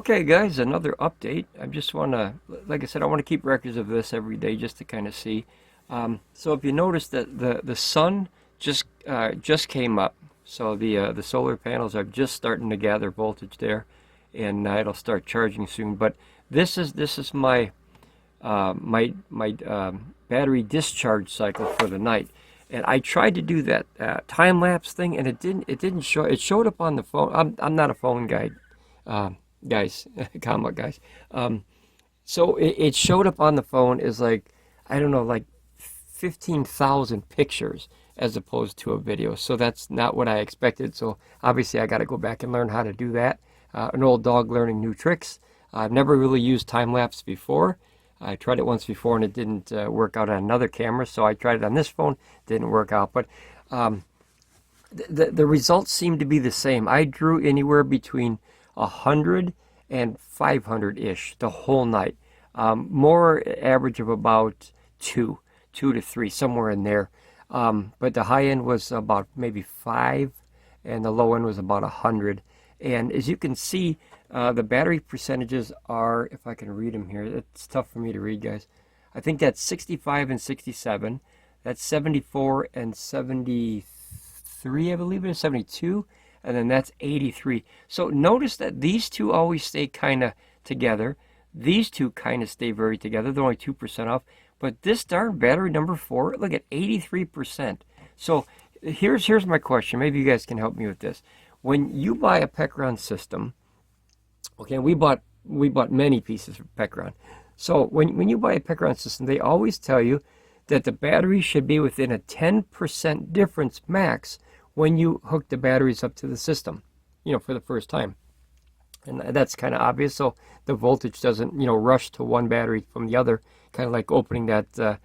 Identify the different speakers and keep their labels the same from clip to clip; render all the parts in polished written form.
Speaker 1: Okay, guys, another update. I just want to, like I said, I want to keep records of this every day just to kind of see. So if you notice that the sun just came up, so the solar panels are just starting to gather voltage there, and it'll start charging soon. But this is my battery discharge cycle for the night, and I tried to do that time lapse thing, and it didn't show. It showed up on the phone. I'm not a phone guy. Guys, comma guys. So it showed up on the phone as like, I don't know, like 15,000 pictures as opposed to a video. So that's not what I expected. So obviously I got to go back and learn how to do that. An old dog learning new tricks. I've never really used time-lapse before. I tried it once before and it didn't work out on another camera. So I tried it on this phone, didn't work out. But the results seem to be the same. I drew anywhere between 100 and 500-ish the whole night. More average of about 2 to 3, somewhere in there. But the high end was about maybe 5, and the low end was about 100. And as you can see, the battery percentages are, if I can read them here, it's tough for me to read, guys. I think that's 65 and 67. That's 74 and 73, I believe it is, 72. And then that's 83. So notice that these two always stay kind of together. These two kind of stay very together. They're only 2% off. But this darn battery number 4, look at 83%. So here's my question. Maybe you guys can help me with this. When you buy a Pecron system, okay, we bought many pieces of Pecron. So when you buy a Pecron system, they always tell you that the battery should be within a 10% difference max when you hook the batteries up to the system, for the first time. And that's kind of obvious, so the voltage doesn't, rush to one battery from the other, kind of like opening that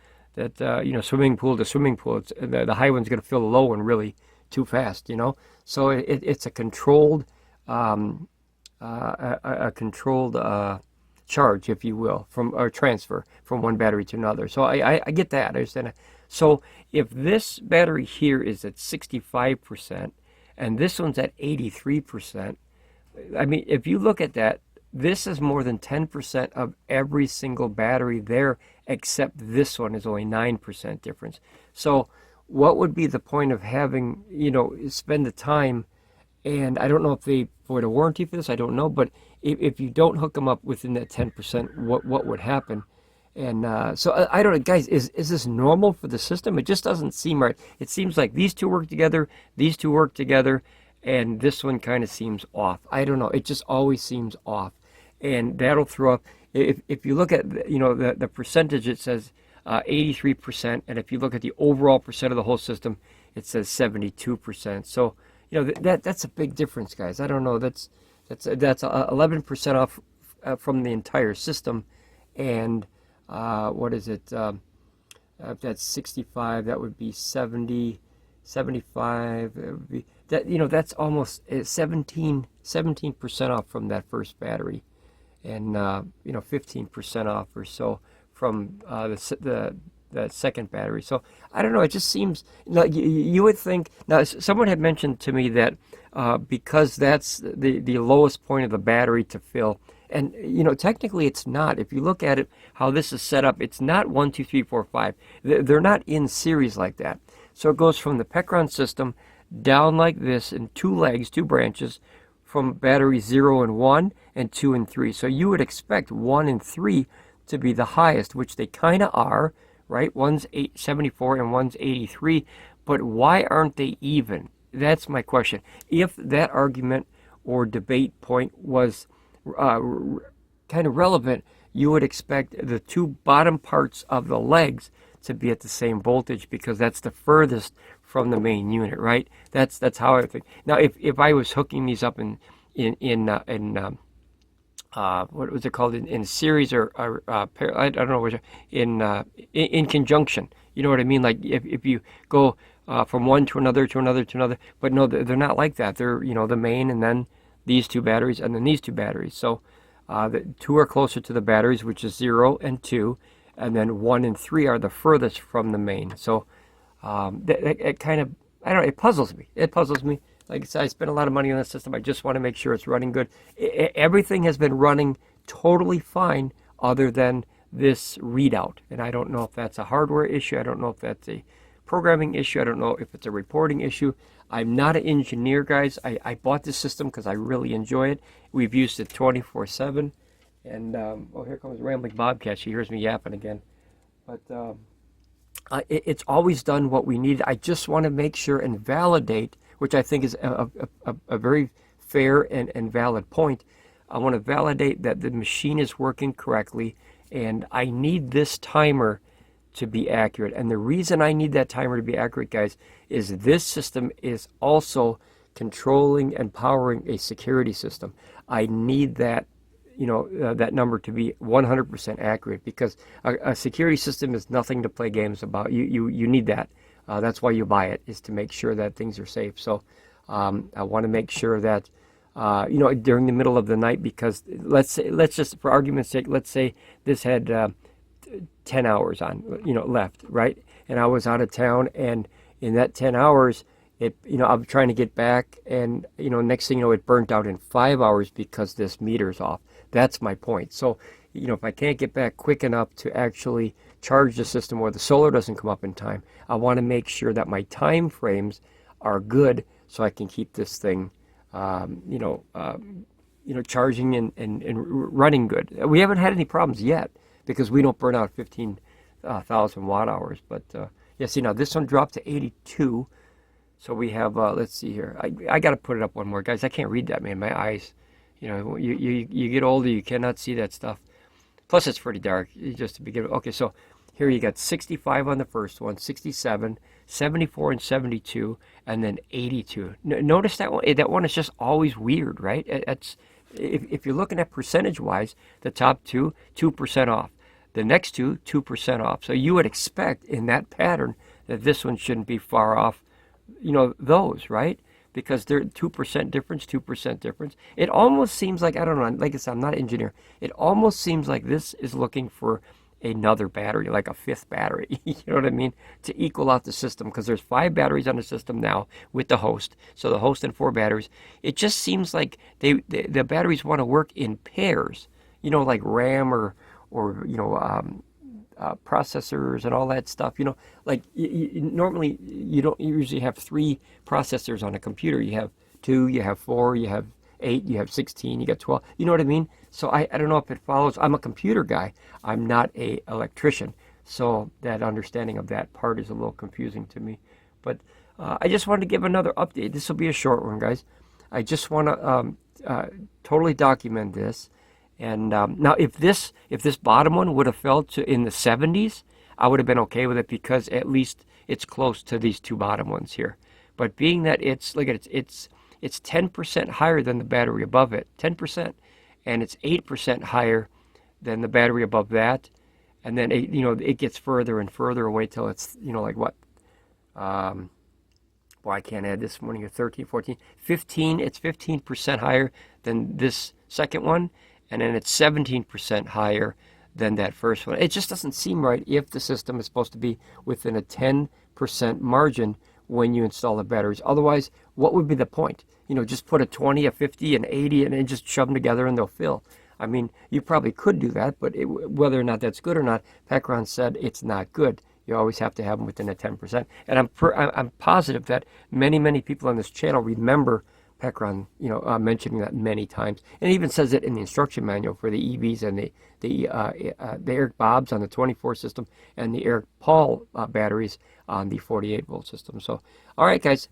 Speaker 1: swimming pool to swimming pool. The high one's going to fill the low one really too fast, So it's a controlled, charge, if you will, or transfer from one battery to another. So I get that. I understand that. So if this battery here is at 65% and this one's at 83%, I mean, if you look at that, this is more than 10% of every single battery there, except this one is only 9% difference. So what would be the point of having, spend the time? And I don't know if they void a warranty for this, I don't know, but if you don't hook them up within that 10%, what would happen? And so I don't know, guys, is this normal for the system? It just doesn't seem right. It seems like these two work together, and this one kind of seems off. I don't know, it just always seems off. And that'll throw up, if you look at, the percentage, it says 83%, and if you look at the overall percent of the whole system, it says 72%. So, that's a big difference, guys. I don't know, that's 11% off from the entire system. And what is it? If that's 65, that would be 70, 75. It would be that. That's almost 17% off from that first battery, and 15% off or so from the second battery. So I don't know. It just seems like you would think. Now, someone had mentioned to me that because that's the lowest point of the battery to fill. And, technically it's not. If you look at it, how this is set up, it's not 1, 2, 3, 4, 5. They're not in series like that. So it goes from the Pecron system down like this in 2 legs, 2 branches, from battery 0 and 1 and 2 and 3. So you would expect 1 and 3 to be the highest, which they kind of are, right? One's 74 and one's 83. But why aren't they even? That's my question. If that argument or debate point was kind of relevant, you would expect the 2 bottom parts of the legs to be at the same voltage, because that's the furthest from the main unit, right? That's how I think. Now, if I was hooking these up in what was it called, in series or I don't know, in conjunction, you know what I mean? Like if you go from one to another, but no, they're not like that. They're the main, and then these 2 batteries, and then these 2 batteries. So the 2 are closer to the batteries, which is 0 and 2, and then 1 and 3 are the furthest from the main. So it kind of, I don't know, it puzzles me. like I said, I spent a lot of money on the system. I just want to make sure it's running good. Everything has been running totally fine other than this readout. And I don't know if that's a hardware issue. I don't know if that's a programming issue. I don't know if it's a reporting issue. I'm not an engineer, guys. I bought this system because I really enjoy it. We've used it 24/7. And, oh, here comes Rambling Bobcat. She hears me yapping again. But it's always done what we need. I just want to make sure and validate, which I think is a very fair and valid point. I want to validate that the machine is working correctly, and I need this timer to be accurate. And the reason I need that timer to be accurate, guys, is this system is also controlling and powering a security system. I need that, that number to be 100% accurate, because a security system is nothing to play games about. You need that. That's why you buy it, is to make sure that things are safe. So I want to make sure that during the middle of the night, because let's just, for argument's sake, let's say this had 10 hours on, left, right? And I was out of town, and in that 10 hours, I'm trying to get back, and, next thing you know, it burnt out in 5 hours because this meter's off. That's my point. So, if I can't get back quick enough to actually charge the system, or the solar doesn't come up in time, I want to make sure that my time frames are good so I can keep this thing, charging and running good. We haven't had any problems yet, because we don't burn out 15,000 watt hours. But yeah, see, now this one dropped to 82. So we have, let's see here. I got to put it up one more, guys. I can't read that, man. My eyes, you get older, you cannot see that stuff. Plus, it's pretty dark, just to begin with. Okay, so here you got 65 on the first one, 67, 74 and 72, and then 82. Notice that one. That one is just always weird, right? If you're looking at percentage-wise, the top two, 2% off. The next two, 2% off. So you would expect in that pattern that this one shouldn't be far off, those, right? Because they're 2% difference, 2% difference. It almost seems like, I don't know, like I said, I'm not an engineer. It almost seems like this is looking for another battery, like a fifth battery, you know what I mean, to equal out the system, because there's 5 batteries on the system now with the host. So the host and 4 batteries. It just seems like the batteries want to work in pairs, like RAM or processors and all that stuff. Like normally you don't usually have 3 processors on a computer. You have 2, you have 4, you have 8, you have 16, you got 12. You know what I mean? So I don't know if it follows. I'm a computer guy. I'm not a electrician. So that understanding of that part is a little confusing to me. But I just wanted to give another update. This will be a short one, guys. I just want to totally document this. And now, if this bottom one would have fell to in the 70s, I would have been okay with it, because at least it's close to these 2 bottom ones here. But being that it's 10% higher than the battery above it, 10%, and it's 8% higher than the battery above that, and then it gets further and further away till it's like what? Well, I can't add this morning. 13, 14, 15. It's 15% higher than this second one. And then it's 17% higher than that first one. It just doesn't seem right if the system is supposed to be within a 10% margin when you install the batteries. Otherwise, what would be the point? Just put a 20, a 50, an 80, and then just shove them together and they'll fill. I mean, you probably could do that, but whether or not that's good or not, Pecron said it's not good. You always have to have them within a 10%. And I'm positive that many people on this channel remember Pecron, mentioning that many times, and it even says it in the instruction manual for the EVs and the Eric Bobs on the 24 system and the Eric Paul batteries on the 48 volt system. So, all right, guys,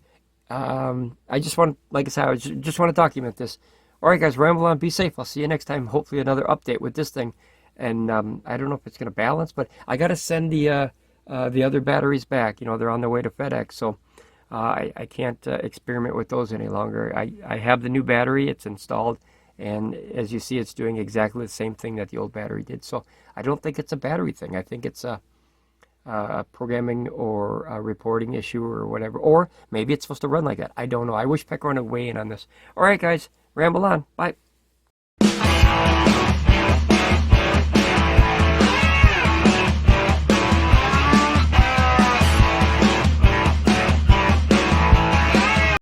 Speaker 1: I just want, like I said, I just want to document this. All right, guys, ramble on, be safe. I'll see you next time. Hopefully, another update with this thing, and I don't know if it's going to balance, but I got to send the other batteries back. They're on their way to FedEx, so. I can't experiment with those any longer. I have the new battery, it's installed, and as you see, it's doing exactly the same thing that the old battery did. So I don't think it's a battery thing. I think it's a programming or a reporting issue or whatever. Or maybe it's supposed to run like that. I don't know. I wish Pecron would weigh in on this. All right, guys, ramble on. Bye.